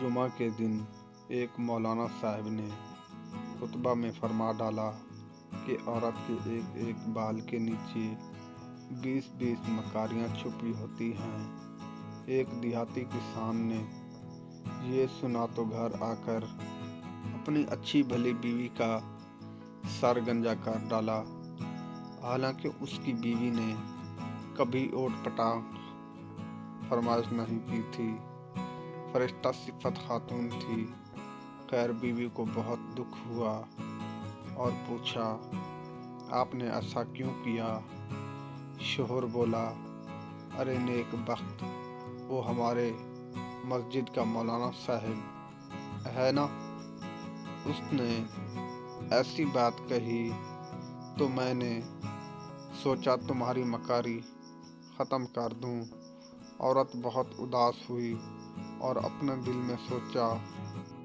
जुमा के दिन एक मौलाना साहब ने खुतबा में फरमा डाला कि औरत के एक एक बाल के नीचे 20-20 मकारियाँ छुपी होती हैं। एक देहाती किसान ने ये सुना तो घर आकर अपनी अच्छी भली बीवी का सर गंजा कर डाला। हालांकि उसकी बीवी ने कभी ओट पटांग फरमाइश नहीं की थी, फरिश्ता सिफत खातून थी। खैर बीवी को बहुत दुख हुआ और पूछा, आपने ऐसा क्यों किया? शोहर बोला, अरे नेक बख्त, वो हमारे मस्जिद का मौलाना साहब है ना, उसने ऐसी बात कही तो मैंने सोचा तुम्हारी मकारी ख़त्म कर दूं। औरत बहुत उदास हुई और अपने दिल में सोचा,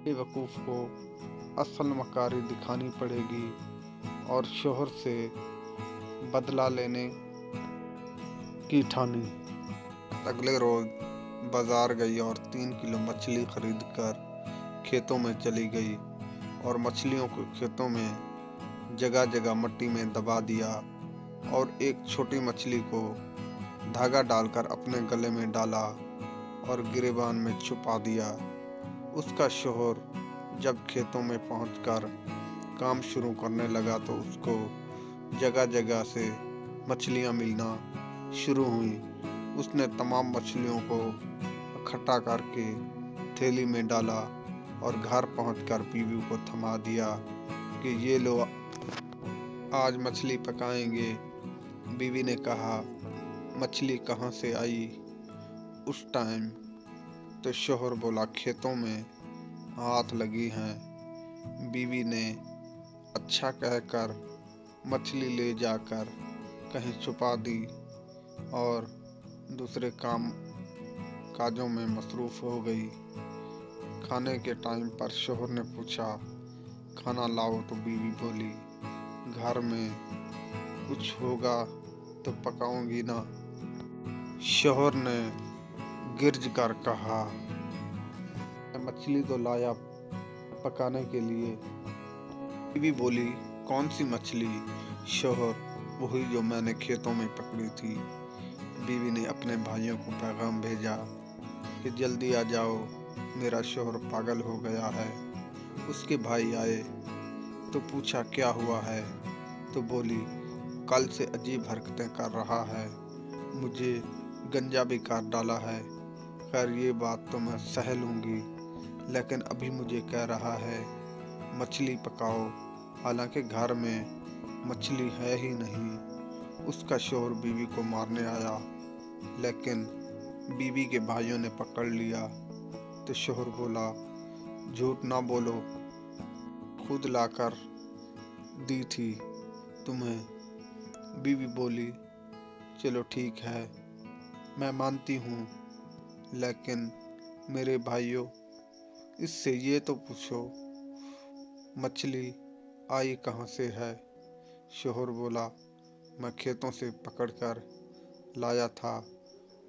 बेवकूफ़ को असल मकारी दिखानी पड़ेगी और शोहर से बदला लेने की ठानी। अगले रोज़ बाज़ार गई और 3 किलो मछली खरीद कर खेतों में चली गई और मछलियों को खेतों में जगह जगह मिट्टी में दबा दिया और एक छोटी मछली को धागा डालकर अपने गले में डाला और गिरेबान में छुपा दिया। उसका शोहर जब खेतों में पहुंचकर काम शुरू करने लगा तो उसको जगह जगह से मछलियां मिलना शुरू हुई। उसने तमाम मछलियों को इकट्ठा करके थैली में डाला और घर पहुंचकर बीवी को थमा दिया कि ये लो, आज मछली पकाएंगे। बीवी ने कहा, मछली कहाँ से आई? उस टाइम तो शोहर बोला, खेतों में हाथ लगी हैं। बीवी ने अच्छा कहकर मछली ले जाकर कहीं छुपा दी और दूसरे काम काजों में मसरूफ़ हो गई। खाने के टाइम पर शोहर ने पूछा, खाना लाओ, तो बीवी बोली, घर में कुछ होगा तो पकाऊंगी ना। शोहर ने गिरज कर कहा, मछली तो लाया पकाने के लिए। बीवी बोली, कौन सी मछली? शोहर, वही जो मैंने खेतों में पकड़ी थी। बीवी ने अपने भाइयों को पैगाम भेजा कि जल्दी आ जाओ, मेरा शोहर पागल हो गया है। उसके भाई आए तो पूछा, क्या हुआ है? तो बोली, कल से अजीब हरकतें कर रहा है, मुझे गंजा भी काट डाला है। खैर ये बात तो मैं सह लूँगी, लेकिन अभी मुझे कह रहा है मछली पकाओ, हालांकि घर में मछली है ही नहीं। उसका शोहर बीवी को मारने आया, लेकिन बीवी के भाइयों ने पकड़ लिया तो शोहर बोला, झूठ ना बोलो, खुद लाकर दी थी तुम्हें। बीवी बोली, चलो ठीक है, मैं मानती हूँ, लेकिन मेरे भाइयों, इससे ये तो पूछो मछली आई कहाँ से है? शोहर बोला, मैं खेतों से पकड़कर लाया था।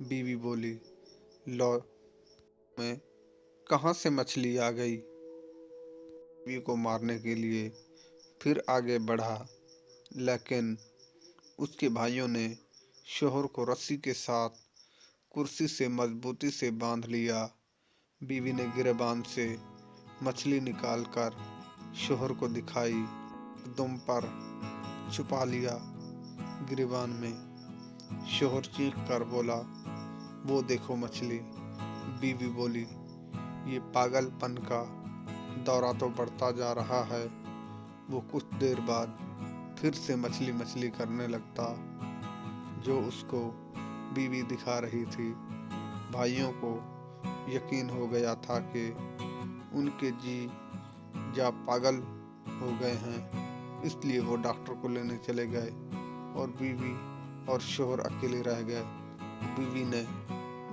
बीवी बोली, लो, में कहाँ से मछली आ गई? बीवी को मारने के लिए फिर आगे बढ़ा, लेकिन उसके भाइयों ने शोहर को रस्सी के साथ कुर्सी से मजबूती से बांध लिया। बीवी ने गिरेबान से मछली निकालकर शोहर को दिखाई, दुम पर छुपा लिया गिरेबान में। शोहर चीख कर बोला, वो देखो मछली। बीवी बोली, ये पागलपन का दौरा तो बढ़ता जा रहा है। वो कुछ देर बाद फिर से मछली मछली करने लगता, जो उसको बीवी दिखा रही थी। भाइयों को यकीन हो गया था कि उनके जी जा पागल हो गए हैं, इसलिए वो डॉक्टर को लेने चले गए और बीवी और शोहर अकेले रह गए। बीवी ने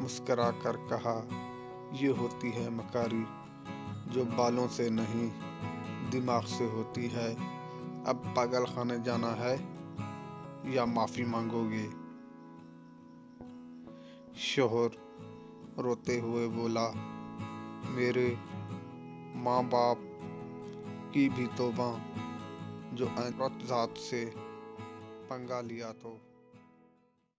मुस्करा कर कहा, ये होती है मकारी, जो बालों से नहीं दिमाग से होती है। अब पागल खाने जाना है या माफ़ी मांगोगे? शोहर रोते हुए बोला, میرے ماں باپ کی بھی توبہ جو عورت ذات سے پنگا لیا تو